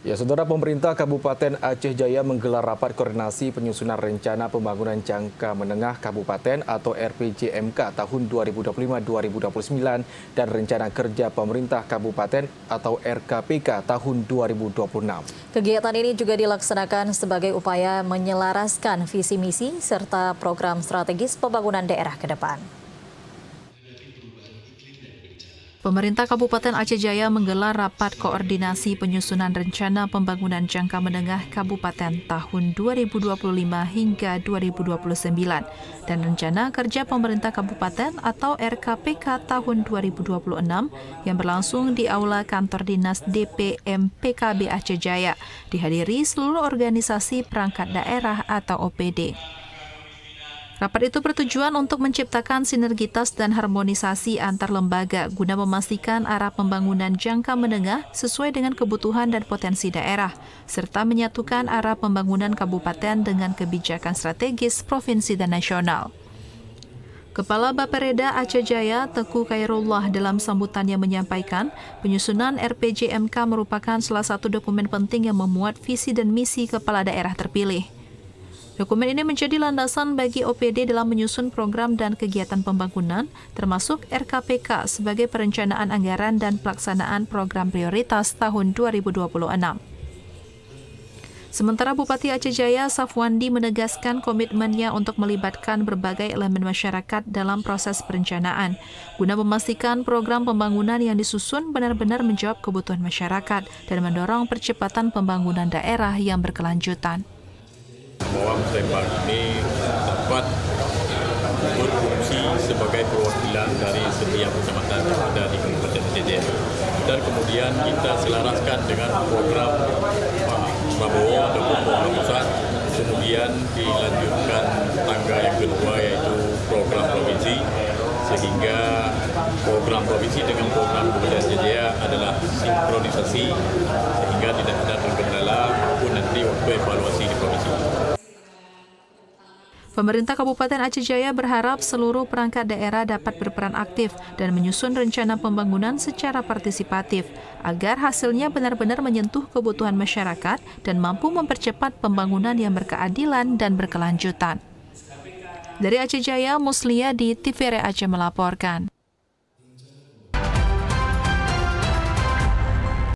Ya, Saudara, pemerintah Kabupaten Aceh Jaya menggelar rapat koordinasi penyusunan rencana pembangunan jangka menengah kabupaten atau RPJMK tahun 2025-2029 dan rencana kerja pemerintah kabupaten atau RKPK tahun 2026. Kegiatan ini juga dilaksanakan sebagai upaya menyelaraskan visi misi serta program strategis pembangunan daerah ke depan. Pemerintah Kabupaten Aceh Jaya menggelar rapat koordinasi penyusunan rencana pembangunan jangka menengah kabupaten tahun 2025 hingga 2029 dan rencana kerja pemerintah kabupaten atau RKPK tahun 2026 yang berlangsung di Aula Kantor Dinas DPM PKB Aceh Jaya, dihadiri seluruh organisasi perangkat daerah atau OPD. Rapat itu bertujuan untuk menciptakan sinergitas dan harmonisasi antar lembaga guna memastikan arah pembangunan jangka menengah sesuai dengan kebutuhan dan potensi daerah, serta menyatukan arah pembangunan kabupaten dengan kebijakan strategis provinsi dan nasional. Kepala Bapperda Aceh Jaya, Teguh Khairullah, dalam sambutannya menyampaikan, penyusunan RPJMK merupakan salah satu dokumen penting yang memuat visi dan misi kepala daerah terpilih. Dokumen ini menjadi landasan bagi OPD dalam menyusun program dan kegiatan pembangunan, termasuk RKPK sebagai perencanaan anggaran dan pelaksanaan program prioritas tahun 2026. Sementara Bupati Aceh Jaya, Safwandi, menegaskan komitmennya untuk melibatkan berbagai elemen masyarakat dalam proses perencanaan, guna memastikan program pembangunan yang disusun benar-benar menjawab kebutuhan masyarakat dan mendorong percepatan pembangunan daerah yang berkelanjutan. Bahwa Muslimbang ini dapat berfungsi sebagai perwakilan dari setiap kecamatan yang ada di Kabupaten Aceh Jaya. Dan kemudian kita selaraskan dengan program Pak Prabowo ataupun program pusat, kemudian dilanjutkan tangga yang kedua yaitu program provinsi, sehingga program provinsi dengan program Kabupaten Aceh Jaya adalah sinkronisasi sehingga tidak ada terkendala maupun nanti waktu evaluasi di provinsi. Pemerintah Kabupaten Aceh Jaya berharap seluruh perangkat daerah dapat berperan aktif dan menyusun rencana pembangunan secara partisipatif agar hasilnya benar-benar menyentuh kebutuhan masyarakat dan mampu mempercepat pembangunan yang berkeadilan dan berkelanjutan. Dari Aceh Jaya, Muslia di TVRI Aceh melaporkan.